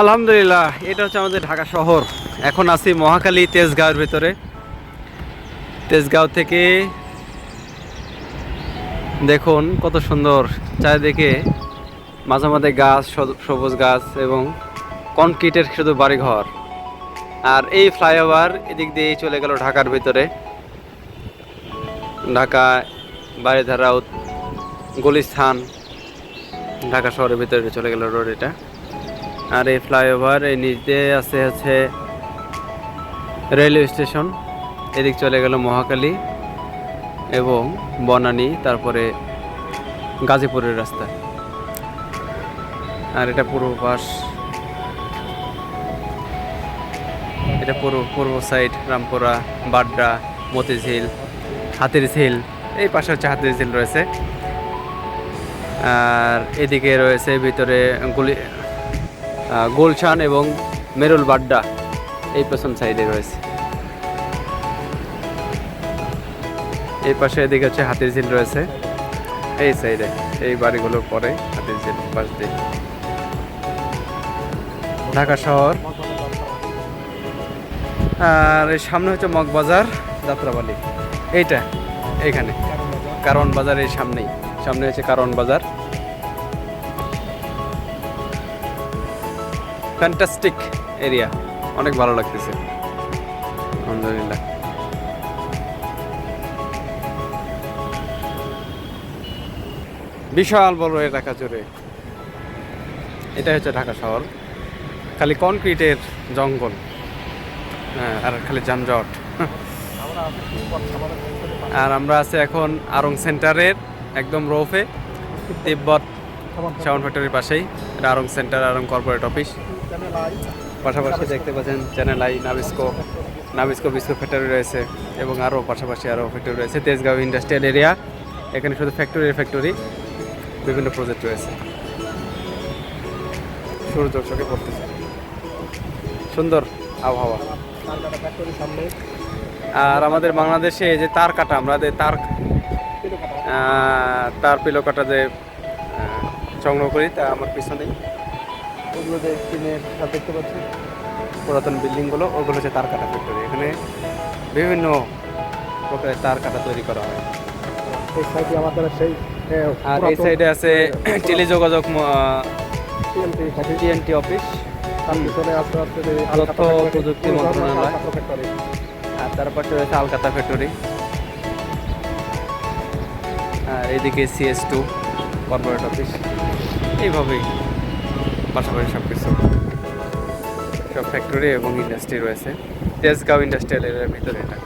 আলহামদুলিল্লাহ, এটা হচ্ছে আমাদের ঢাকা শহর। এখন আছি মহাখালী তেজগাঁওয়ের ভিতরে। তেজগাঁও থেকে দেখুন কত সুন্দর চারিদিকে, মাঝে মাঝে গাছ, সবুজ গাছ এবং কনক্রিটের শুধু বাড়িঘর। আর এই ফ্লাইওভার এদিক দিয়ে চলে গেল ঢাকার ভিতরে। ঢাকা বারিধারা, গুলিস্তান, ঢাকা শহরের ভিতরে চলে গেল রোড এটা। আর এই ফ্লাইওভার এই নিচ দিয়ে হচ্ছে রেলওয়ে স্টেশন। এদিক চলে গেল মহাখালী এবং বনানী, তারপরে গাজীপুরের রাস্তা। আর এটা পূর্ব পাশ, এটা পূর্ব সাইড রামপুরা, বাড্ডা, মতিঝিল, হাতিরঝিল। এই পাশে হচ্ছে হাতিরঝিল রয়েছে। আর এদিকে রয়েছে ভিতরে গুলশান এবং মেরুল বাড্ডা, এই পেছন সাইডে রয়েছে। এই পাশে এদিকে হচ্ছে হাতিরঝিল রয়েছে, এই সাইডে এই বাড়িগুলোর পরে হাতিরঝিল পাশ দিয়ে ঢাকা শহর। আর এই সামনে হচ্ছে মগবাজার, যাত্রাবাড়ি। এইটা এইখানে কারণ বাজার, এই সামনে হচ্ছে কারণ বাজার। ফ্যান্টাস্টিক এরিয়া, অনেক ভালো লাগতেছে আলহামদুলিল্লাহ। বিশাল বড় এলাকা জুড়ে এটা হচ্ছে ঢাকা শহর। খালি কনক্রিটের জঙ্গল, হ্যাঁ, আর খালি যানজট। আর আমরা আছি এখন আড়ং সেন্টারের একদম রোফে, তিব্বত সাউন্ড ফ্যাক্টরির পাশেই। এটা আড়ং সেন্টার, আড়ং কর্পোরেট অফিস। পাশাপাশি দেখতে পাচ্ছেন channel I, Nabisco biscuit factory রয়েছে এবং আরও পাশাপাশি আরও ফ্যাক্টরি রয়েছে। তেজগাঁও ইন্ডাস্ট্রিয়াল এরিয়া, এখানে শুধু ফ্যাক্টরি, বিভিন্ন প্রজেক্ট রয়েছে। সূর্য চোখে পড়তেছে, সুন্দর আবহাওয়া। আর আমাদের বাংলাদেশে যে তার কাটা, আমাদের তার পিলো কাটা যে সংগ্রহ করি, তা আমার পিছনেই ওগুলো যে টিনের ছাদ দেখতে পাচ্ছি, পুরাতন বিল্ডিংগুলো, ওগুলো হচ্ছে তার কাটা ফ্যাক্টরি। এখানে বিভিন্ন প্রকারের তার কাটা তৈরি করা হয়। আর এই সাইডে আছে টেলিযোগাযোগ টিএনটি অফিস, তথ্য প্রযুক্তি মন্ত্রণালয়। আর তার পাশে রয়েছে আলকাতা ফ্যাক্টরি। আর এদিকে CS2 কর্পোরেট অফিস। এইভাবেই পাশাপাশি সব কিছু, সব ফ্যাক্টরি এবং ইন্ডাস্ট্রি রয়েছে তেজগাঁও ইন্ডাস্ট্রিয়াল এরিয়ার ভিতরে এটা।